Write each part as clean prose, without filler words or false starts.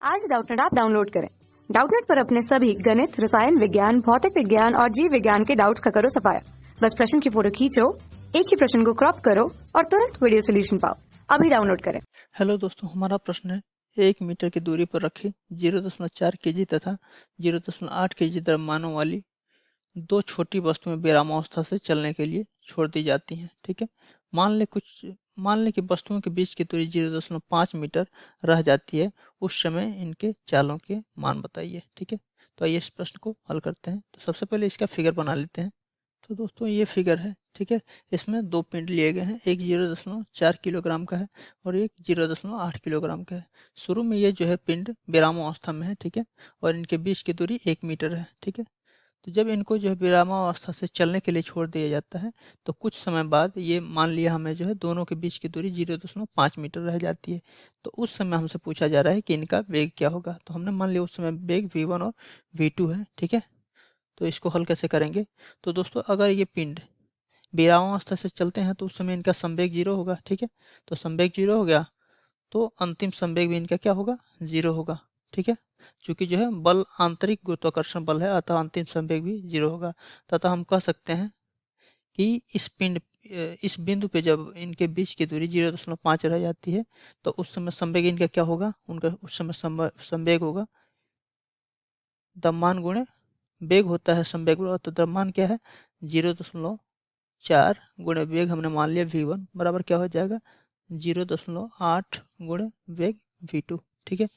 आज Doubtnut app download करें। Doubtnut पर अपने सभी गणित, रसायन विज्ञान, भौतिक विज्ञान और जीव विज्ञान के डाउट्स का करो सफाया। बस प्रश्न की फोटो खींचो, एक ही प्रश्न को क्रॉप करो और तुरंत वीडियो सोल्यूशन पाओ। अभी डाउनलोड करें। हेलो दोस्तों, हमारा प्रश्न है 1 मीटर की दूरी पर रखे 0.4 केजी तथा 0.8 केजी द्रव्यमानों वाली दो छोटी वस्तुएं विरामावस्था से चलने के लिए छोड़ दी जाती हैं। ठीक है, मान लें कि वस्तुओं के बीच की दूरी 0.5 मीटर रह जाती है। उस समय इनके चालों के मान बताइए। ठीक है, तो आइए इस प्रश्न को हल करते हैं। तो सबसे पहले इसका फिगर बना लेते हैं। तो दोस्तों ये फिगर है। ठीक है, इसमें दो पिंड लिए गए हैं, एक 0.4 किलोग्राम का है और एक 0.8 किलोग्राम का है। शुरू में ये जो है पिंड विरामावस्था में है। ठीक है, और इनके बीच की दूरी 1 मीटर है। ठीक है, तो जब इनको जो है विरामावस्था से चलने के लिए छोड़ दिया जाता है तो कुछ समय बाद ये मान लिया हमें जो है दोनों के बीच की दूरी 0.5 मीटर रह जाती है। तो उस समय हमसे पूछा जा रहा है कि इनका वेग क्या होगा। तो हमने मान लिया उस समय वेग v1 और v2 है। ठीक है, तो इसको हल कैसे करेंगे। तो दोस्तों अगर ये पिंड विरामावस्था से चलते हैं तो उस समय इनका संवेग 0 होगा। ठीक है, तो संवेग 0 हो गया तो अंतिम संवेग भी इनका क्या होगा, 0 होगा। ठीक है, चूंकि जो है बल आंतरिक गुरुत्वाकर्षण बल है अतः अंतिम संवेग भी 0 होगा। तथा हम कह सकते हैं कि इस बिंदु पे जब इनके बीच की दूरी 0.5 रह जाती है तो उस समय संवेग इनका क्या होगा, उनका उस समय संवेग होगा द्रव्यमान गुणे वेग होता है संवेग। तो द्रव्यमान क्या है, 0.4 गुणे वेग हमने मान लिया v1 बराबर क्या हो जाएगा 0.8 गुणे वेग v2। ठीक है,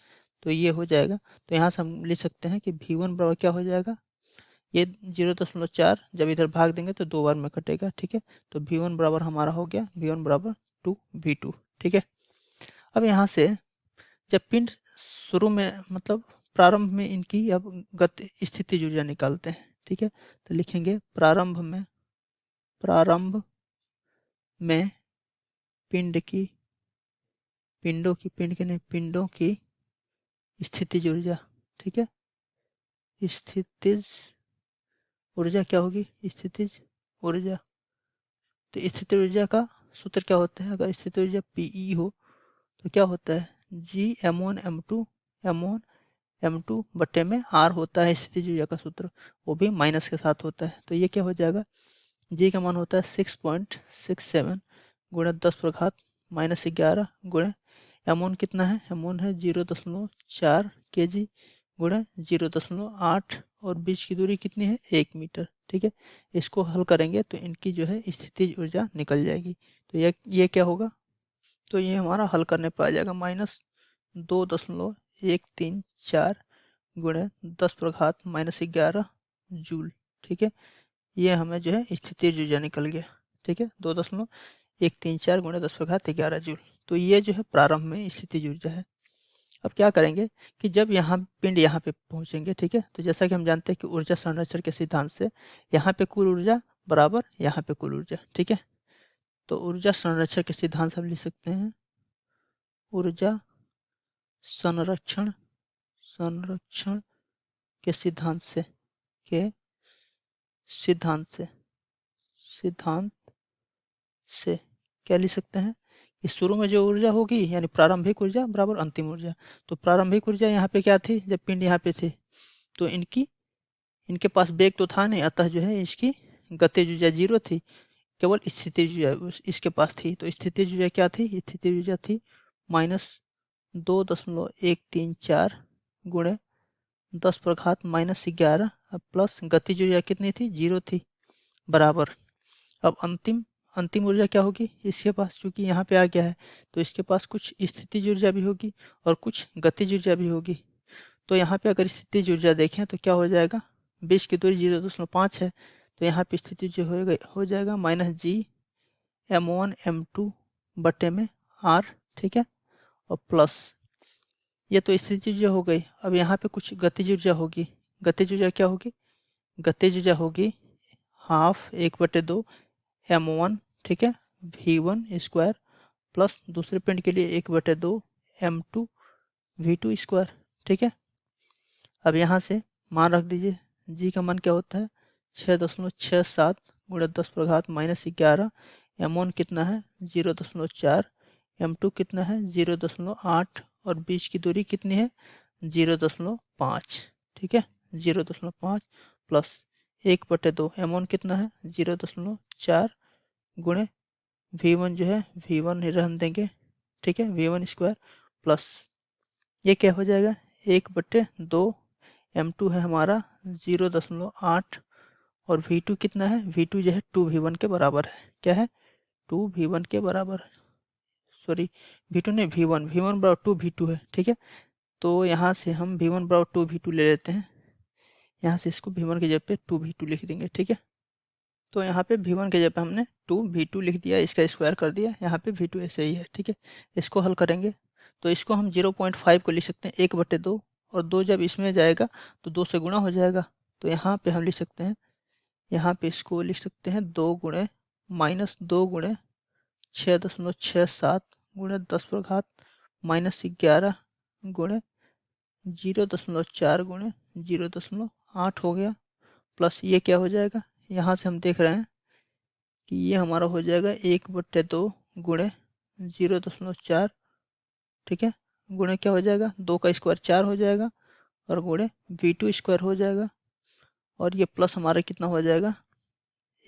तो ये हो जाएगा। तो यहाँ से हम लिख सकते हैं कि v1 बराबर क्या हो जाएगा, ये 0.4 जब इधर भाग देंगे तो 2 बार में कटेगा। ठीक है, तो v1 बराबर हमारा हो गया v1 बराबर 2v2। ठीक है, अब यहाँ से जब पिंड शुरू में मतलब प्रारंभ में इनकी अब गति स्थिति ऊर्जा निकालते हैं। ठीक है, तो लिखेंगे प्रारंभ में पिंडों की स्थितिज ऊर्जा। ठीक है, स्थितिज ऊर्जा क्या होगी, स्थितिज ऊर्जा। तो स्थितिज ऊर्जा का सूत्र क्या होता है, अगर स्थितिज ऊर्जा Pe हो तो क्या होता है G m1m2 बट्टे में R होता है स्थितिज ऊर्जा का सूत्र, वो भी माइनस के साथ होता है। तो ये क्या हो जाएगा, G का मान होता है 6.67 गुणे 10⁻−11 गुणे m1 कितना है, m1 है 0.4 kg गुणे 0.8 और बीच की दूरी कितनी है 1 मीटर। ठीक है, इसको हल करेंगे तो इनकी जो है स्थितिज ऊर्जा निकल जाएगी। तो ये क्या होगा, तो ये हमारा हल करने पर आ जाएगा -2.134 गुणे 10⁻−11 जूल। ठीक है, ये हमें जो है स्थितिज ऊर्जा निकल गया। ठीक है, 2.134 गुणे 10⁻11 जूल। तो ये जो है प्रारंभ में स्थितिज ऊर्जा है। अब क्या करेंगे कि जब यहाँ पिंड यहाँ पे पहुँचेंगे, ठीक है, तो जैसा कि हम जानते हैं कि ऊर्जा संरक्षण के सिद्धांत से यहाँ पे कुल ऊर्जा बराबर यहाँ पे कुल ऊर्जा। ठीक है, तो ऊर्जा संरक्षण के सिद्धांत से हम लिख सकते हैं ऊर्जा संरक्षण के सिद्धांत से क्या लिख सकते हैं कि शुरू में जो ऊर्जा होगी यानी प्रारंभिक ऊर्जा बराबर अंतिम ऊर्जा। तो प्रारंभिक ऊर्जा यहाँ पे क्या थी, जब पिंड यहाँ पे थे तो इनके पास वेग तो था नहीं, अतः जो है इसकी गतिज ऊर्जा 0 थी, केवल स्थितिज ऊर्जा इसके पास थी। तो स्थितिज ऊर्जा क्या थी, स्थितिज ऊर्जा थी -2.134 गुणे 10⁻−11 प्लस गतिज ऊर्जा कितनी थी 0 थी बराबर। अब अंतिम ऊर्जा क्या होगी इसके पास, क्योंकि यहाँ पे आ गया है तो इसके पास कुछ स्थितिज ऊर्जा भी होगी और कुछ गतिज ऊर्जा भी होगी। तो यहाँ पे अगर स्थितिज ऊर्जा देखें तो क्या हो जाएगा, बीच की दूरी 0.5 है तो यहाँ पे स्थिति जो हो जाएगा -G m1m2 बटे में R। ठीक है, और प्लस ये तो स्थितिज ऊर्जा हो गई। अब यहाँ पे कुछ गतिज ऊर्जा होगी, गतिज ऊर्जा क्या होगी, गतिज ऊर्जा होगी 1/2 m1। ठीक है, v1 स्क्वायर प्लस दूसरे पिंड के लिए 1/2 m2 v2 स्क्वायर। ठीक है, अब यहाँ से मान रख दीजिए, जी का मान क्या होता है 6.67 गुणे 10⁻−11, m1 कितना है 0.4, m2 कितना है 0.8 और बीच की दूरी कितनी है 0.5, ठीक है, 0.5 प्लस 1/2 M1 कितना है 0.4 गुणे V1 जो है V1 रहने देंगे, ठीक है, V1 स्क्वायर प्लस ये क्या हो जाएगा 1/2 M2 है हमारा 0.8 और V2 कितना है V2 जो है 2V1 के बराबर है, क्या है 2V1 के बराबर, सॉरी V2 नहीं V1 बराबर 2V2 है, ठीक है। तो यहाँ से हम V1 बराबर 2V2 ले लेते हैं, यहाँ से इसको V1 के जगह पे 2V2 लिख देंगे, ठीक है। तो यहाँ पे V1 के जगह पे हमने 2V2 लिख दिया, इसका स्क्वायर कर दिया, यहाँ पे V2 ऐसे ही है, ठीक है। इसको हल करेंगे तो इसको हम 0.5 को लिख सकते हैं 1/2 और 2 जब इसमें जाएगा तो 2 से गुणा हो जाएगा, तो यहाँ पे हम लिख सकते हैं, यहाँ पे इसको लिख सकते हैं 2 गुणे -2 गुणे 6.67 गुणे 10 -11 गुणे 0.4 गुणे 0.8 हो गया, प्लस ये क्या हो जाएगा, यहाँ से हम देख रहे हैं कि ये हमारा हो जाएगा 1/2 गुणे 0.4, ठीक है, गुणे क्या हो जाएगा 2 का स्क्वायर 4 हो जाएगा और गुणे V2 स्क्वायर हो जाएगा, और ये प्लस हमारा कितना हो जाएगा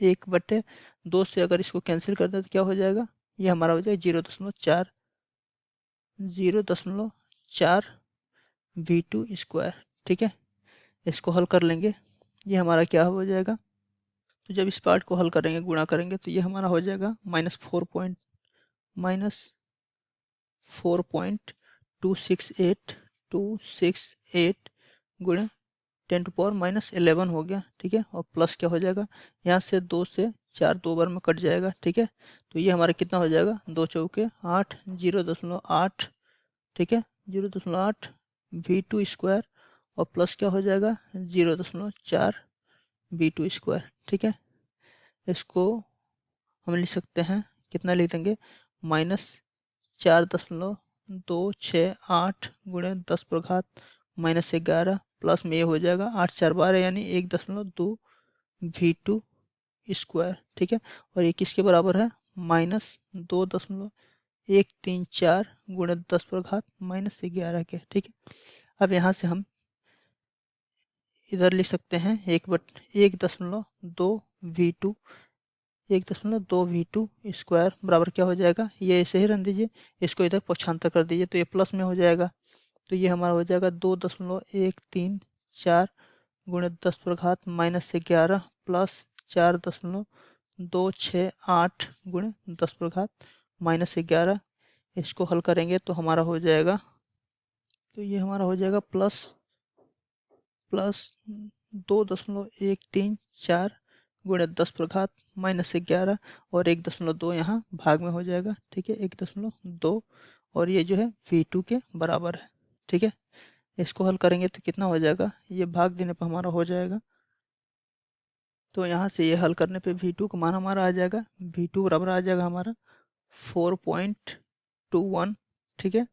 1/2 से अगर इसको कैंसिल कर दें तो क्या हो जाएगा, ये हमारा हो जाएगा 0.4 V2 स्क्वायर, ठीक है। इसको हल कर लेंगे, ये हमारा क्या हो जाएगा, तो जब इस पार्ट को हल करेंगे गुणा करेंगे तो ये हमारा हो जाएगा -4.268 गुणे 10⁻11 हो गया, ठीक है, और प्लस क्या हो जाएगा, यहाँ से 2 से 4 2 बार में कट जाएगा, ठीक है। तो ये हमारा कितना हो जाएगा 2 चौके 8 0.8, ठीक है, 0.8 V2 स्क्वायर और प्लस क्या हो जाएगा 0.4 V2 स्क्वायर, ठीक है। इसको हम लिख सकते हैं, कितना लिख देंगे -4.268 गुणे 10⁻11 प्लस में ये हो जाएगा 8 4 12 यानी 1.2 V2 स्क्वायर, ठीक है, और ये किसके बराबर है -2.134 गुणे 10⁻11 के, ठीक है। अब यहाँ से हम इधर लिख सकते हैं 1.2 V2 स्क्वायर बराबर क्या हो जाएगा, ये ऐसे ही रख दीजिए, इसको इधर पक्षांतर कर दीजिए तो ये प्लस में हो जाएगा, तो ये हमारा हो जाएगा 2.134 गुणे 10⁻11 प्लस 4.268 गुणे 10⁻11, इसको हल करेंगे तो हमारा हो जाएगा, तो ये हमारा हो जाएगा प्लस 2.134 गुणे 10⁻11 और 1.2 यहाँ भाग में हो जाएगा, ठीक है, 1.2 और ये जो है V2 के बराबर है, ठीक है। इसको हल करेंगे तो कितना हो जाएगा, ये भाग देने पर हमारा हो जाएगा, तो यहाँ से ये हल करने पे V2 का मान हमारा आ जाएगा, V2 बराबर आ जाएगा हमारा 4.21, ठीक है,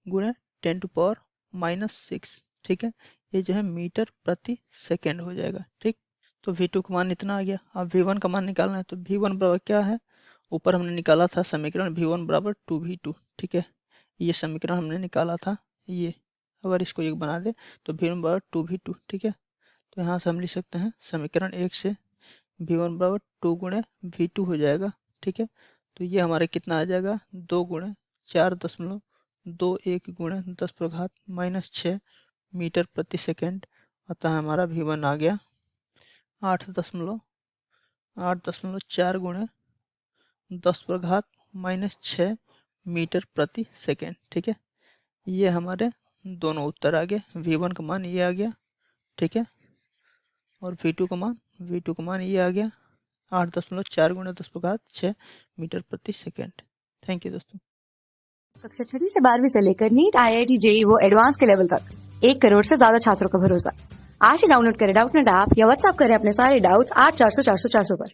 गुणे 10⁻⁻6, ठीक है, ये जो है मीटर प्रति सेकेंड हो जाएगा, ठीक। तो V2 का मान इतना आ गया। अब V1 का मान निकालना है, तो V1 बराबर क्या है, ऊपर हमने निकाला था समीकरण V1 बराबर 2V2, ठीक है, ये समीकरण हमने निकाला था, ये अगर इसको एक बना दे तो V1 बराबर 2V2, ठीक है। तो यहाँ से हम लिख सकते हैं समीकरण 1 से V1 बराबर 2 गुणे V2 हो जाएगा, ठीक है। तो ये हमारा कितना आ जाएगा 2 गुणे 4.21 गुणे 10⁻⁻6 मीटर प्रति सेकेंड, अतः हमारा V1 आ गया 8.4 गुणे 10⁻⁻6 मीटर प्रति सेकेंड, ठीक है। ये हमारे दोनों उत्तर आ गए, V1 का मान ये आ गया, ठीक है, और V2 का मान ये आ गया 8.4 गुणे 10⁻6 मीटर प्रति सेकेंड। थैंक यू दोस्तों। कक्षा 6 से 12वीं से लेकर नीट, IIT, JEE वो एडवांस के लेवल तक 1 करोड़ से ज्यादा छात्रों का भरोसा। आज ही डाउनलोड करें डाउटनेट ऐप या व्हाट्सएप करें अपने सारे डाउट्स 8400 400 400 पर।